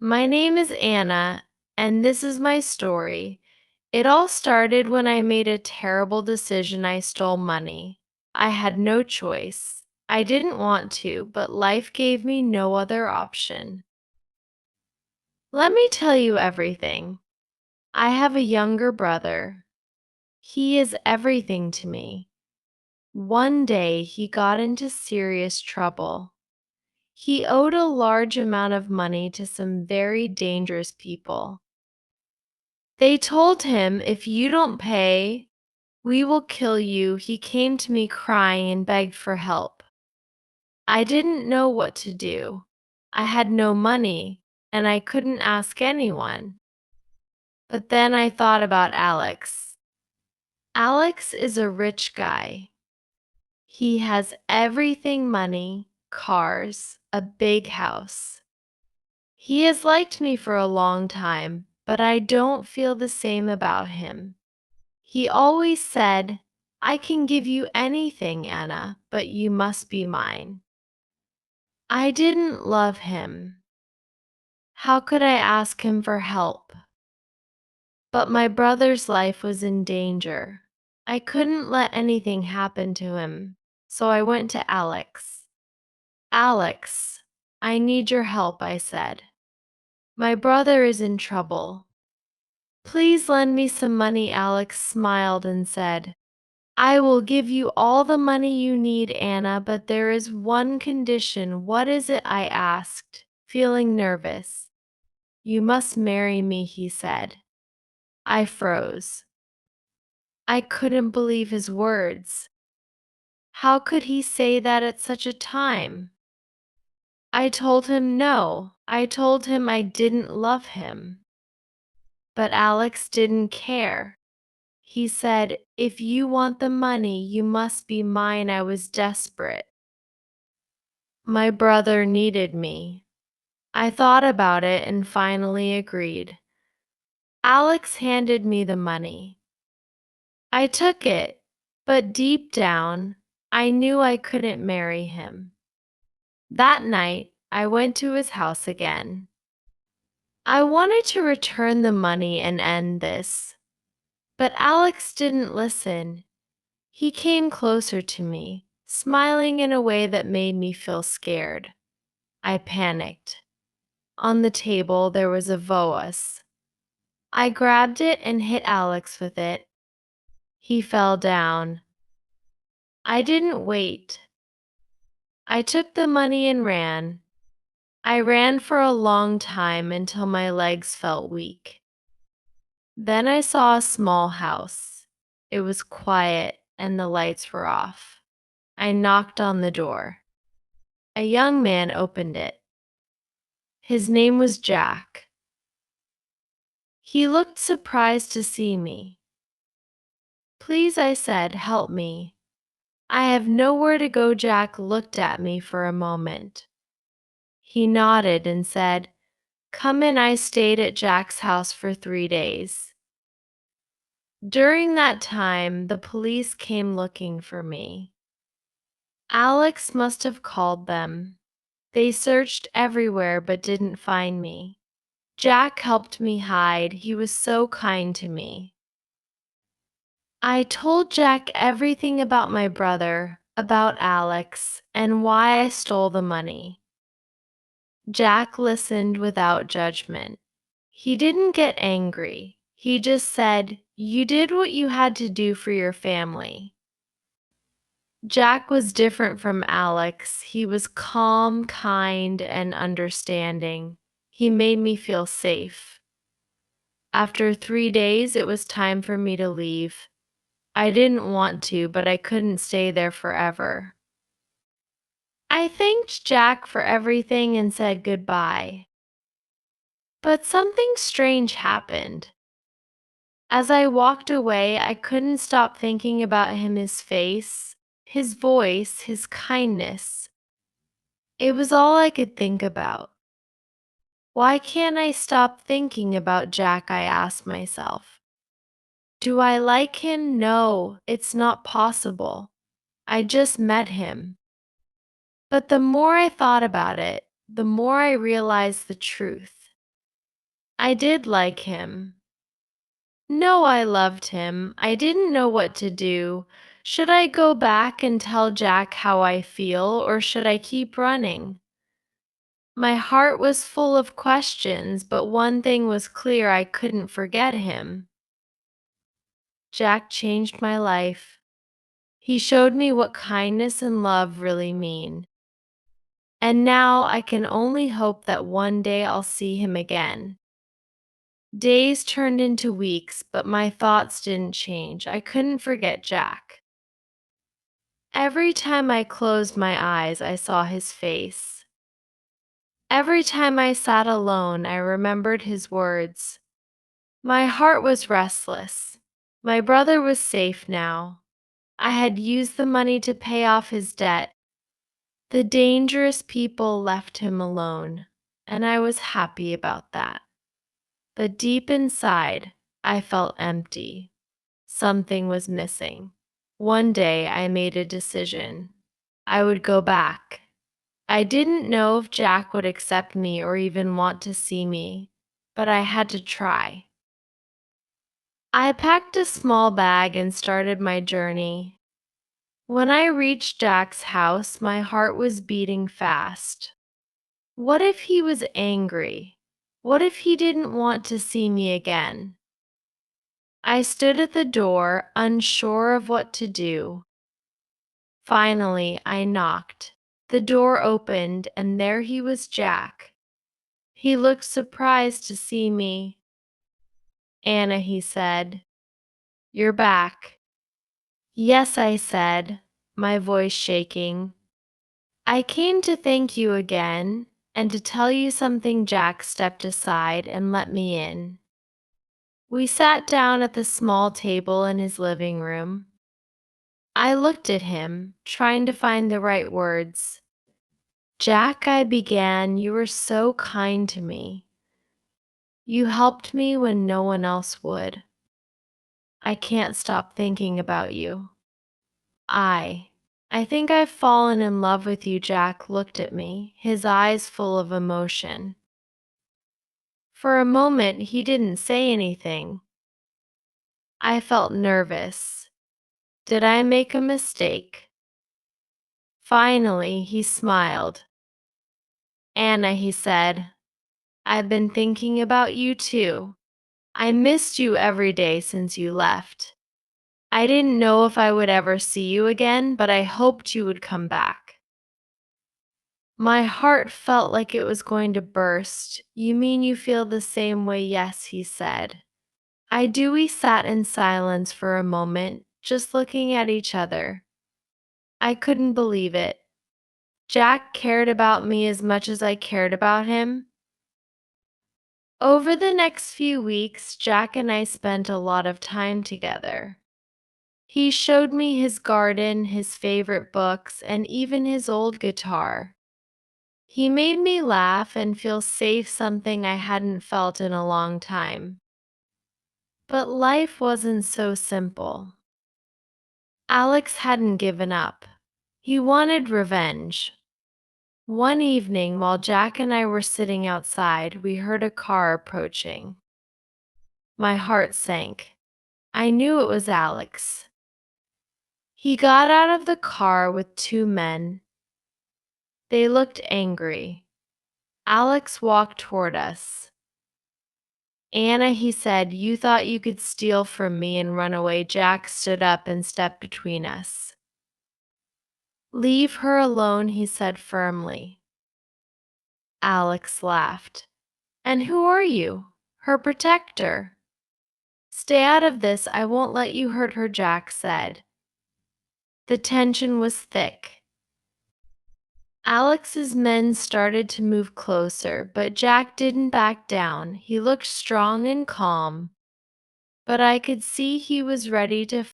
My name is Anna, and this is my story. It all started when I made a terrible decision. I stole money. I had no choice. I didn't want to, but life gave me no other option. Let me tell you everything. I have a younger brother. He is everything to me. One day, he got into serious trouble. He owed a large amount of money to some very dangerous people. They told him, "If you don't pay, we will kill you." He came to me crying and begged for help. I didn't know what to do. I had no money, and I couldn't ask anyone. But then I thought about Alex. Alex is a rich guy. He has everything: money, cars, a big house. He has liked me for a long time, but I don't feel the same about him. He always said, "I can give you anything, Anna, but you must be mine." I didn't love him. How could I ask him for help? But my brother's life was in danger. I couldn't let anything happen to him, so I went to Alex. "Alex, I need your help," I said. "My brother is in trouble. Please lend me some money." Alex smiled and said, "I will give you all the money you need, Anna, but there is one condition." "What is it?" I asked, feeling nervous. "You must marry me," he said. I froze. I couldn't believe his words. How could he say that at such a time? I told him no. I told him I didn't love him. But Alex didn't care. He said, "If you want the money, you must be mine." I was desperate. My brother needed me. I thought about it and finally agreed. Alex handed me the money. I took it, but deep down, I knew I couldn't marry him. That night, I went to his house again. I wanted to return the money and end this, but Alex didn't listen. He came closer to me, smiling in a way that made me feel scared. I panicked. On the table, there was a vase. I grabbed it and hit Alex with it. He fell down. I didn't wait. I took the money and ran. I ran for a long time until my legs felt weak. Then I saw a small house. It was quiet and the lights were off. I knocked on the door. A young man opened it. His name was Jack. He looked surprised to see me. "Please," I said, "help me. I have nowhere to go." Jack looked at me for a moment. He nodded and said, "Come in." I stayed at Jack's house for 3 days. During that time, the police came looking for me. Alex must have called them. They searched everywhere but didn't find me. Jack helped me hide. He was so kind to me. I told Jack everything about my brother, about Alex, and why I stole the money. Jack listened without judgment. He didn't get angry. He just said, "You did what you had to do for your family." Jack was different from Alex. He was calm, kind, and understanding. He made me feel safe. After 3 days, it was time for me to leave. I didn't want to, but I couldn't stay there forever. I thanked Jack for everything and said goodbye. But something strange happened. As I walked away, I couldn't stop thinking about him: his face, his voice, his kindness. It was all I could think about. Why can't I stop thinking about Jack? I asked myself. Do I like him? No, it's not possible. I just met him. But the more I thought about it, the more I realized the truth. I did like him. No, I loved him. I didn't know what to do. Should I go back and tell Jack how I feel, or should I keep running? My heart was full of questions, but one thing was clear: I couldn't forget him. Jack changed my life. He showed me what kindness and love really mean. And now I can only hope that one day I'll see him again. Days turned into weeks, but my thoughts didn't change. I couldn't forget Jack. Every time I closed my eyes, I saw his face. Every time I sat alone, I remembered his words. My heart was restless. My brother was safe now. I had used the money to pay off his debt. The dangerous people left him alone, and I was happy about that. But deep inside, I felt empty. Something was missing. One day, I made a decision. I would go back. I didn't know if Jack would accept me or even want to see me, but I had to try. I packed a small bag and started my journey. When I reached Jack's house, my heart was beating fast. What if he was angry? What if he didn't want to see me again? I stood at the door, unsure of what to do. Finally, I knocked. The door opened, and there he was, Jack. He looked surprised to see me. "Anna," he said, "you're back." "Yes," I said, my voice shaking. "I came to thank you again, and to tell you something." Jack stepped aside and let me in. We sat down at the small table in his living room. I looked at him, trying to find the right words. "Jack," I began, "you were so kind to me. You helped me when no one else would. I can't stop thinking about you. I I think I've fallen in love with you." Jack looked at me, his eyes full of emotion. For a moment, he didn't say anything. I felt nervous. Did I make a mistake? Finally, he smiled. "Anna," he said, "I've been thinking about you too. I missed you every day since you left. I didn't know if I would ever see you again, but I hoped you would come back." My heart felt like it was going to burst. "You mean you feel the same way?" "Yes," he said. I do. We sat in silence for a moment, just looking at each other. I couldn't believe it. Jack cared about me as much as I cared about him. Over the next few weeks, Jack and I spent a lot of time together. He showed me his garden, his favorite books, and even his old guitar. He made me laugh and feel safe, something I hadn't felt in a long time. But life wasn't so simple. Alex hadn't given up. He wanted revenge. One evening, while Jack and I were sitting outside, we heard a car approaching. My heart sank. I knew it was Alex. He got out of the car with two men. They looked angry. Alex walked toward us. "Anna," he said, "you thought you could steal from me and run away." Jack stood up and stepped between us. "Leave her alone," he said firmly. Alex laughed. "And who are you?" "Her protector." "Stay out of this. I won't let you hurt her," Jack said. The tension was thick. Alex's men started to move closer, but Jack didn't back down. He looked strong and calm, but I could see he was ready to